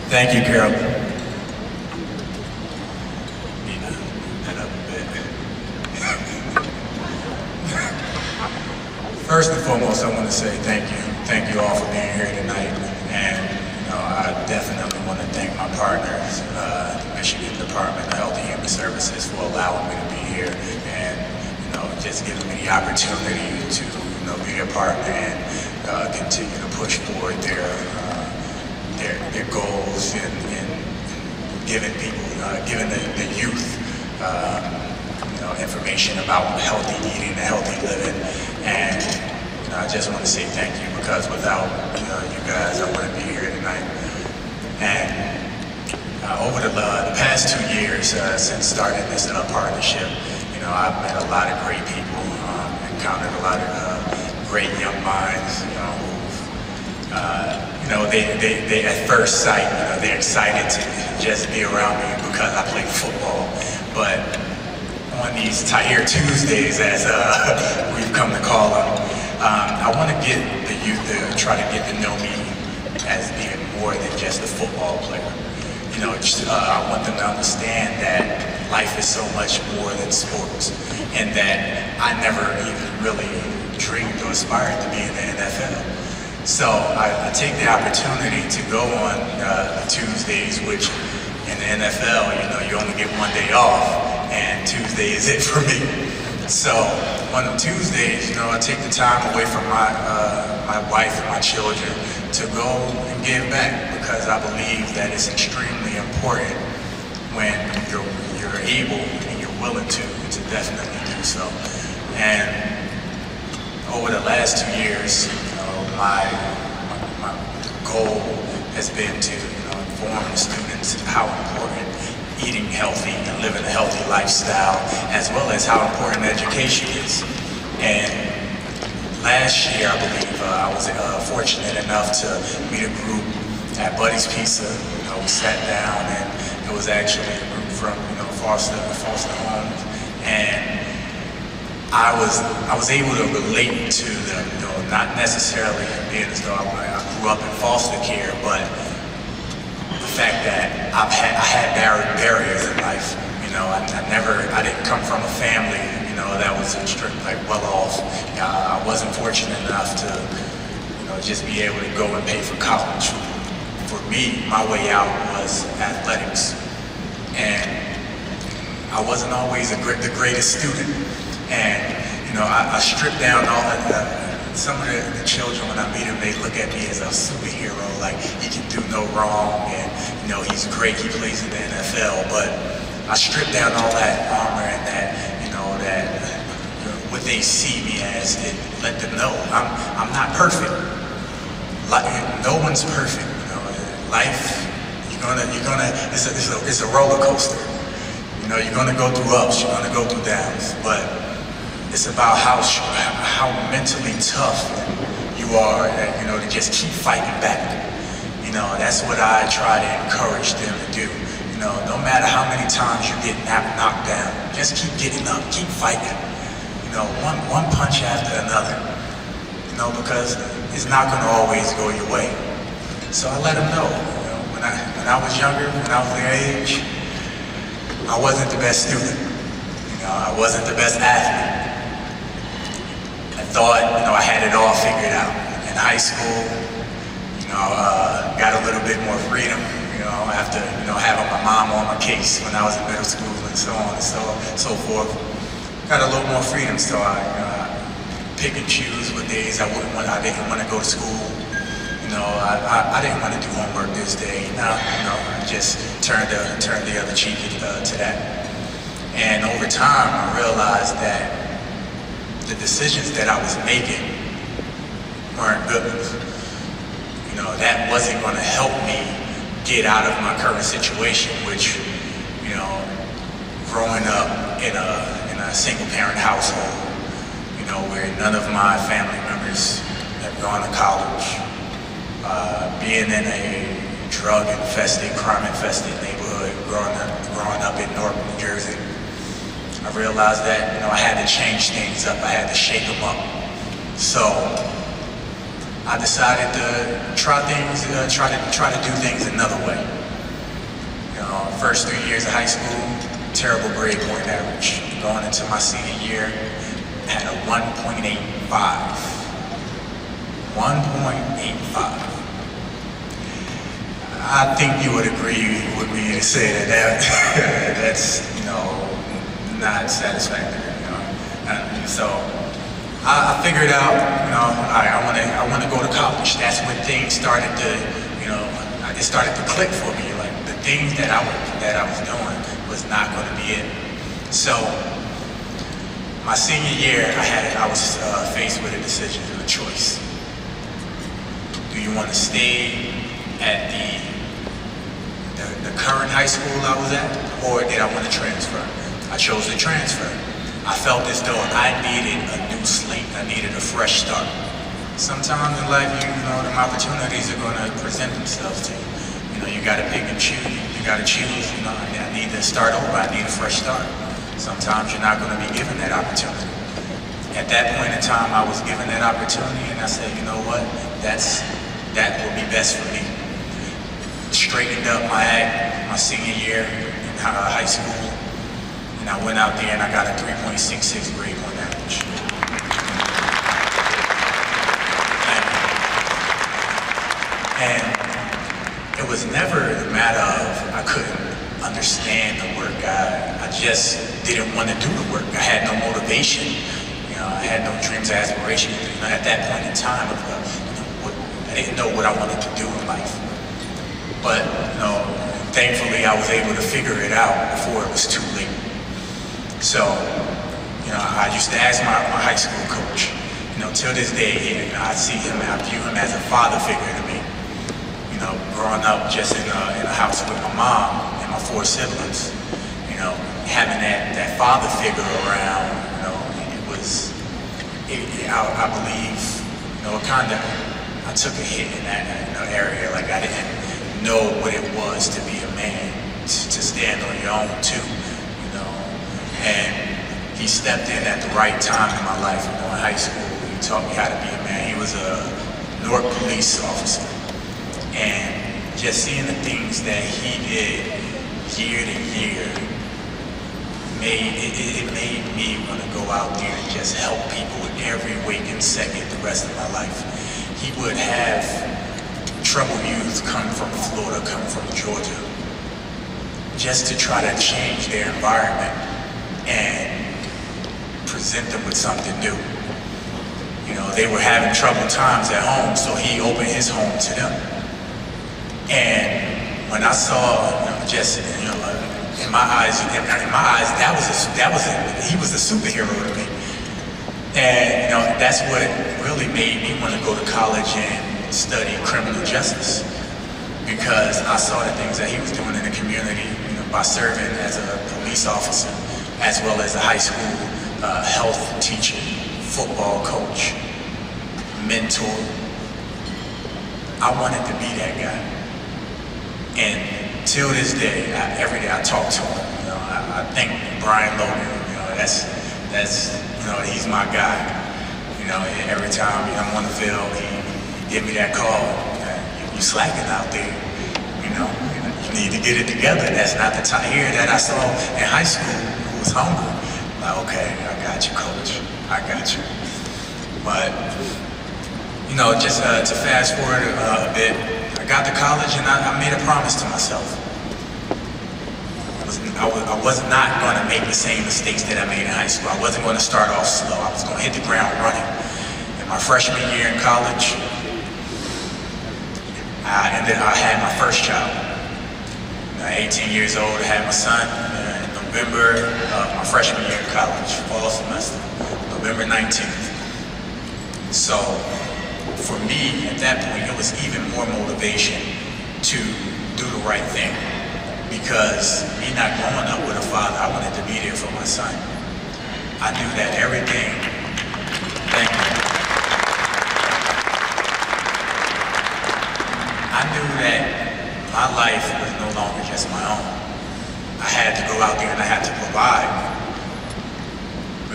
Thank you, Carol. Need to move that up a bit. First and foremost, I want to say thank you. Thank you all for being here tonight. And I definitely want to thank my partners, the Michigan Department of Health and Human Services, for allowing me to be here and just giving me the opportunity to be a partner and continue to push forward their goals and giving people, giving the youth, information about healthy eating and healthy living. And I just want to say thank you, because without you guys, I wouldn't be here tonight. And over the past 2 years since starting this partnership, I've met a lot of great people, encountered a lot of great young minds, they at first sight, they're excited to just be around me because I play football. But on these Tahir Tuesdays, as we've come to call them, I want to get the youth to try to get to know me as being more than just a football player. I want them to understand that life is so much more than sports, and that I never even really dreamed or aspired to be in the NFL. So I take the opportunity to go on Tuesdays, which in the NFL, you only get one day off, and Tuesday is it for me. So on the Tuesdays, I take the time away from my wife and my children to go and give back, because I believe that it's extremely important when you're able and you're willing to definitely do so. And over the last 2 years, my goal has been to inform the students how important eating healthy and living a healthy lifestyle, as well as how important education is. And last year, I believe, I was fortunate enough to meet a group at Buddy's Pizza. We sat down, and it was actually a group from foster homes, and I was able to relate to them, not necessarily being as though I grew up in foster care, but the fact that I had barriers in life. I didn't come from a family, that was well off. I wasn't fortunate enough to, just be able to go and pay for college. For me, my way out was athletics, and I wasn't always the greatest student. And I stripped down all some of the children, when I meet them, they look at me as a superhero, like he can do no wrong, and he's great, he plays in the NFL. But I stripped down all that armor and that what they see me as, and let them know I'm not perfect. No one's perfect. Life, it's a roller coaster. You're gonna go through ups, you're gonna go through downs, but it's about how mentally tough you are, to just keep fighting back. That's what I try to encourage them to do. No matter how many times you get knocked down, just keep getting up, keep fighting. One punch after another. Because it's not gonna always go your way. So I let them know. When I was younger, when I was their age, I wasn't the best student. I wasn't the best athlete. I thought, I had it all figured out. In high school, got a little bit more freedom, after, having my mom on my case when I was in middle school and so on and so forth. Got a little more freedom, so I pick and choose what days I didn't want to go to school. I didn't want to do homework this day. I just turned the other cheek to that. And over time, I realized that the decisions that I was making weren't good ones. That wasn't going to help me get out of my current situation, which, growing up in a single-parent household, where none of my family members have gone to college, being in a drug-infested, crime-infested neighborhood, growing up in North New Jersey, I realized that I had to change things up. I had to shake them up. So I decided to try to do things another way. First 3 years of high school, terrible grade point average. Going into my senior year, had a 1.85. 1.85. I think you would agree with me to say that's not satisfactory. So I figured out, I want to go to college. That's when things started to, it started to click for me. Like the things that I was doing was not going to be it. So my senior year, I was faced with a decision and a choice. Do you want to stay at the current high school I was at, or did I want to transfer? I chose to transfer. I felt as though I needed a new slate. I needed a fresh start. Sometimes in life, them opportunities are going to present themselves to you. You got to pick and choose. You got to choose. I need to start over. I need a fresh start. Sometimes you're not going to be given that opportunity. At that point in time, I was given that opportunity, and I said, you know what? That will be best for me. Straightened up my act my senior year in high school, and I went out there and I got a 3.66 grade point average. And it was never a matter of I couldn't understand the work. I just didn't want to do the work. I had no motivation. I had no dreams or aspirations. At that point in time, I didn't know what I wanted to do in life. But thankfully, I was able to figure it out before it was too late. So, I used to ask my high school coach. Till this day, I see him, I view him as a father figure to me. Growing up just in a house with my mom and my 4 siblings, having that father figure around, I believe, I took a hit in that area. Like I didn't know what it was to be a man, to stand on your own too, And he stepped in at the right time in my life. In high school, he taught me how to be a man. He was a Newark police officer. And just seeing the things that he did year to year, it made me want to go out there and just help people with every waking second the rest of my life. He would have troubled youth come from Florida, come from Georgia, just to try to change their environment and present them with something new. They were having troubled times at home, so he opened his home to them. And when I saw, just in my eyes, he was a superhero to me. And that's what really made me want to go to college and study criminal justice, because I saw the things that he was doing in the community, by serving as a police officer, as well as a high school health teacher, football coach, mentor. I wanted to be that guy. And till this day, every day I talk to him. I thank Brian Logan. That's he's my guy. Every time I'm on the field, he give me that call. You slacking out there. You need to get it together. That's not the Tahir that I saw in high school who was hungry. Like, okay, I got you, coach. I got you. But just to fast forward a bit. I got to college and I made a promise to myself. I was not going to make the same mistakes that I made in high school. I wasn't going to start off slow. I was going to hit the ground running. In my freshman year in college, I had my first child. 18 years old, I had my son in November of my freshman year in college, fall semester, November 19th. So, for me, at that point, it was even more motivation to do the right thing. Because me not growing up with a father, I wanted to be there for my son. I knew that everything, thank you. I knew that my life was no longer just my own. I had to go out there and I had to provide.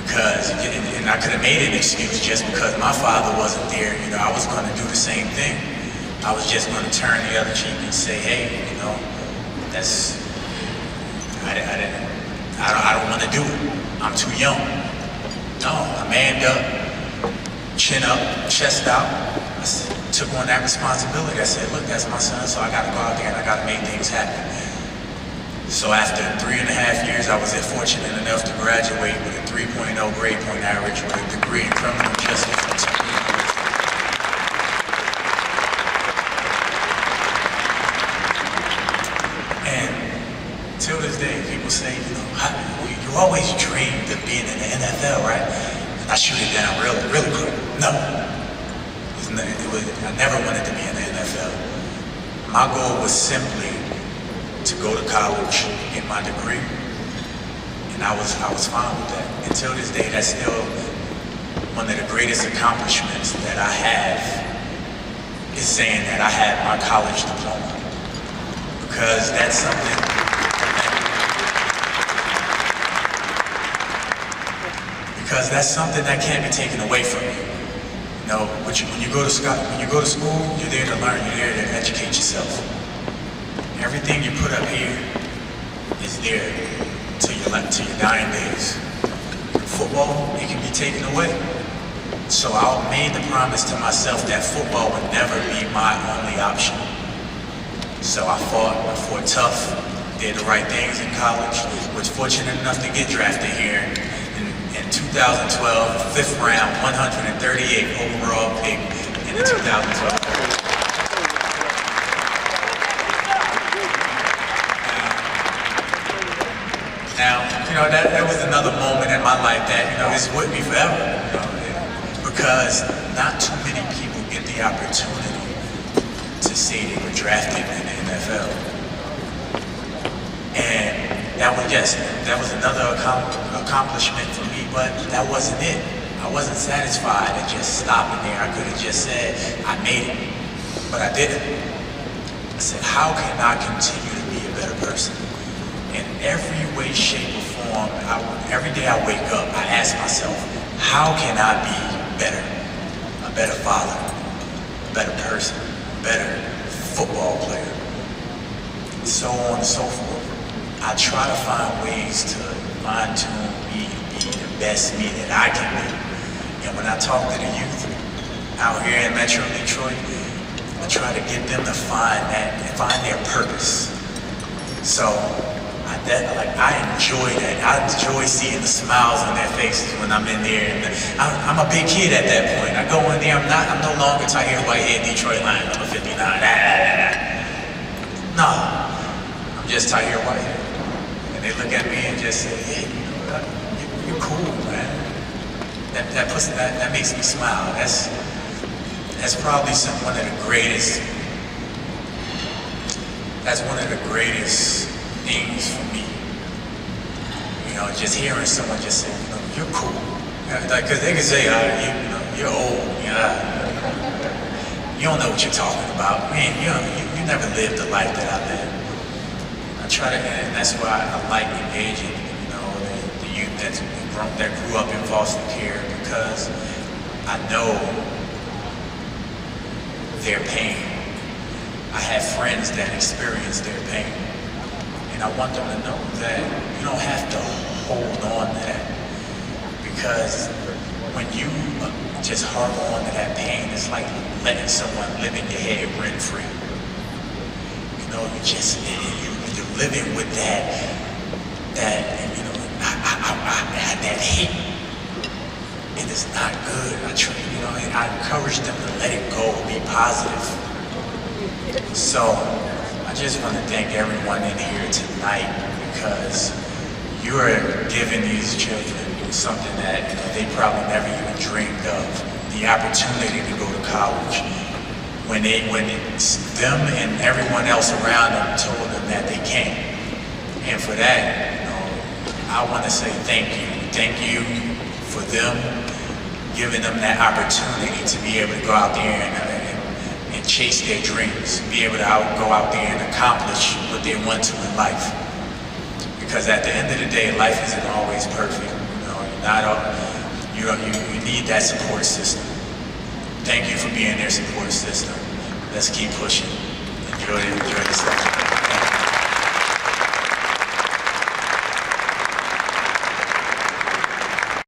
because, and I could have made an excuse just because my father wasn't there. I was going to do the same thing. I was just going to turn the other cheek and say, hey, that's, I don't want to do it. I'm too young. No, I manned up, chin up, chest out. I took on that responsibility. I said, look, that's my son, so I got to go out there and I got to make things happen. So after 3.5 years, I was fortunate enough to graduate with a 3.0 grade point average with a degree in criminal justice. And till this day, people say, you always dreamed of being in the NFL, right? And I shoot it down really quick. No. I never wanted to be in the NFL. My goal was simply to go to college, get my degree, and I was fine with that. Until this day, that's still one of the greatest accomplishments that I have, is saying that I had my college diploma. Because that's something that can't be taken away from you. When you go to school, you're there to learn, you're there to educate yourself. Everything you put up here is there till your dying days. Football, it can be taken away. So I made the promise to myself that football would never be my only option. So I fought tough, did the right things in college, was fortunate enough to get drafted here in 2012, 5th round, 138th overall pick in the 2012. Now, that was another moment in my life that, is with me forever. Because not too many people get the opportunity to say they were drafted in the NFL. And that was another accomplishment for me, but that wasn't it. I wasn't satisfied at just stopping there. I could have just said, I made it, but I didn't. I said, how can I continue to be a better person? In every way, shape, or form, every day I wake up, I ask myself, how can I be better? A better father, a better person, a better football player, and so on and so forth. I try to find ways to fine-tune me to be the best me that I can be. And when I talk to the youth out here in Metro Detroit, I try to get them to find their purpose. So I enjoy that. I enjoy seeing the smiles on their faces when I'm in there. And I'm a big kid at that point. I go in there. I'm no longer Tahir Whitehead, Detroit Lion, number 59. No, I'm just Tahir Whitehead. And they look at me and just say, "Hey, you're cool, man." That makes me smile. That's probably one of the greatest. That's one of the greatest things for me. Just hearing someone just say, you're cool. Because they can say, you're old. You don't know what you're talking about. Man, you never lived the life that I lived. I try to, and that's why I like engaging, the youth that grew up in foster care, because I know their pain. I have friends that experience their pain. And I want them to know that you don't have to hold on to that. Because when you just harbor on to that pain, it's like letting someone live in your head rent-free. You're living with that hate. It is not good. I encourage them to let it go, be positive. So, I just want to thank everyone in here tonight, because you are giving these children something that they probably never even dreamed of, the opportunity to go to college. When them and everyone else around them told them that they can't. And for that, I want to say thank you. Thank you for them giving them that opportunity to be able to go out there and chase their dreams, be able to go out there and accomplish what they want to in life. Because at the end of the day, life isn't always perfect. Not all, you need that support system. Thank you for being their support system. Let's keep pushing. Enjoy